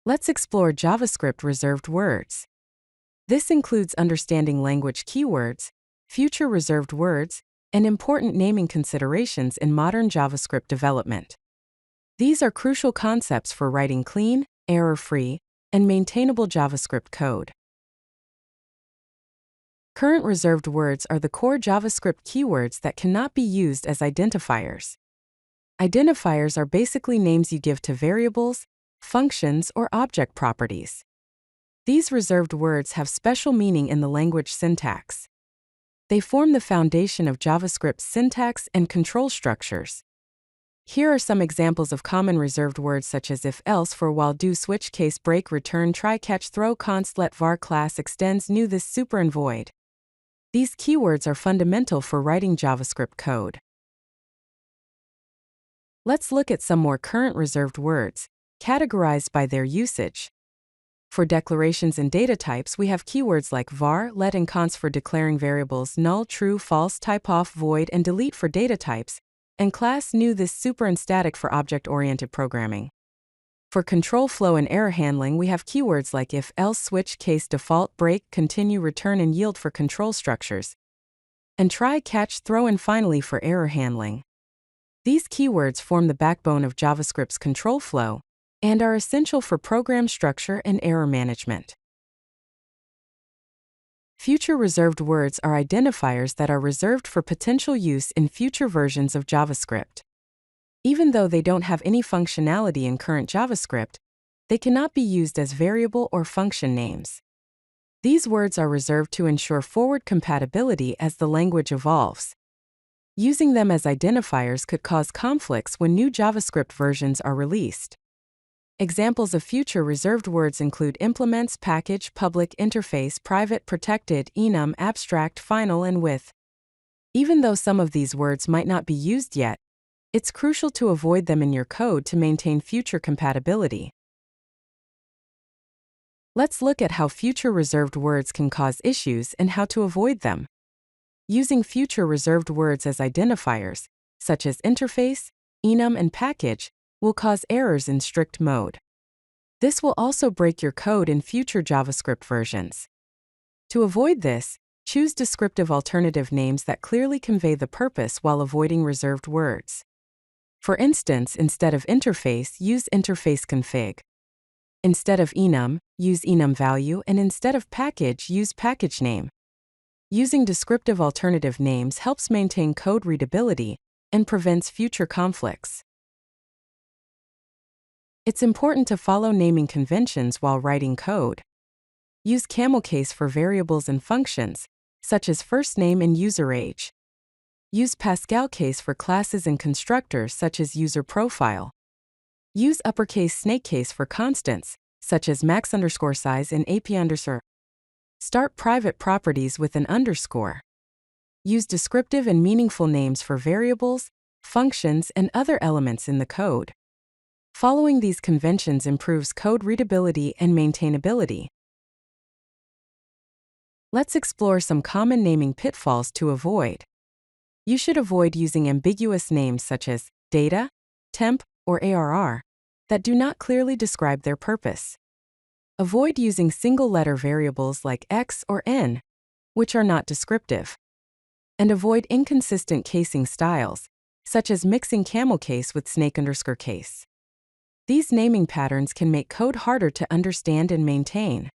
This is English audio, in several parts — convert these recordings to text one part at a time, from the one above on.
Let's explore JavaScript reserved words. This includes understanding language keywords, future reserved words, and important naming considerations in modern JavaScript development. These are crucial concepts for writing clean, error-free, and maintainable JavaScript code. Current reserved words are the core JavaScript keywords that cannot be used as identifiers. Identifiers are basically names you give to variables, functions, or object properties. These reserved words have special meaning in the language syntax. They form the foundation of JavaScript's syntax and control structures. Here are some examples of common reserved words such as if, else, for, while, do, switch, case, break, return, try, catch, throw, const, let, var, class, extends, new, this, super, and void. These keywords are fundamental for writing JavaScript code. Let's look at some more current reserved words, categorized by their usage. For declarations and data types, we have keywords like var, let, and const for declaring variables, null, true, false, type off, void, and delete for data types, and class, new, this, super, and static for object-oriented programming. For control flow and error handling, we have keywords like if, else, switch, case, default, break, continue, return, and yield for control structures, and try, catch, throw, and finally for error handling. These keywords form the backbone of JavaScript's control flow and are essential for program structure and error management. Future reserved words are identifiers that are reserved for potential use in future versions of JavaScript. Even though they don't have any functionality in current JavaScript, they cannot be used as variable or function names. These words are reserved to ensure forward compatibility as the language evolves. Using them as identifiers could cause conflicts when new JavaScript versions are released. Examples of future reserved words include implements, package, public, interface, private, protected, enum, abstract, final, and with. Even though some of these words might not be used yet, it's crucial to avoid them in your code to maintain future compatibility. Let's look at how future reserved words can cause issues and how to avoid them. Using future reserved words as identifiers, such as interface, enum, and package, will cause errors in strict mode. This will also break your code in future JavaScript versions. To avoid this, choose descriptive alternative names that clearly convey the purpose while avoiding reserved words. For instance, instead of interface, use interface config. Instead of enum, use enum value, and instead of package, use package name. Using descriptive alternative names helps maintain code readability and prevents future conflicts. It's important to follow naming conventions while writing code. Use camelCase for variables and functions, such as first name and user age. Use PascalCase for classes and constructors, such as user profile. Use uppercase snakecase for constants, such as max_size and ap_. Start private properties with an underscore. Use descriptive and meaningful names for variables, functions, and other elements in the code. Following these conventions improves code readability and maintainability. Let's explore some common naming pitfalls to avoid. You should avoid using ambiguous names such as data, temp, or ARR that do not clearly describe their purpose. Avoid using single-letter variables like x or n, which are not descriptive. And avoid inconsistent casing styles, such as mixing camelCase with snake_case. These naming patterns can make code harder to understand and maintain.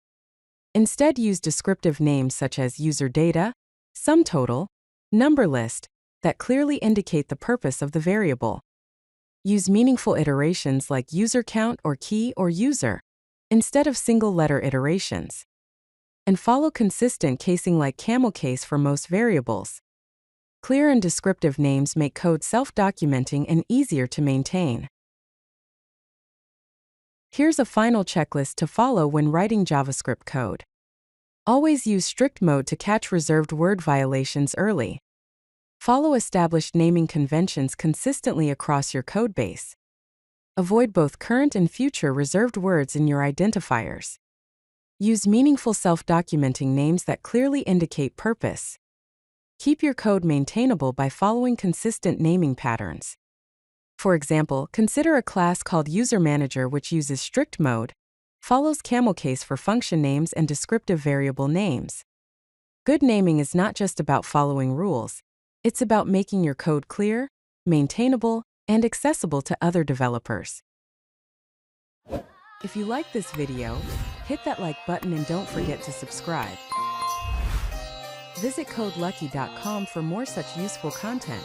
Instead, use descriptive names such as user data, sum total, number list, that clearly indicate the purpose of the variable. Use meaningful iterations like user count or key or user, instead of single-letter iterations. And follow consistent casing like camelCase for most variables. Clear and descriptive names make code self-documenting and easier to maintain. Here's a final checklist to follow when writing JavaScript code. Always use strict mode to catch reserved word violations early. Follow established naming conventions consistently across your codebase. Avoid both current and future reserved words in your identifiers. Use meaningful self-documenting names that clearly indicate purpose. Keep your code maintainable by following consistent naming patterns. For example, consider a class called UserManager which uses strict mode, follows camelCase for function names and descriptive variable names. Good naming is not just about following rules, it's about making your code clear, maintainable, and accessible to other developers. If you like this video, hit that like button and don't forget to subscribe. Visit codelucky.com for more such useful content.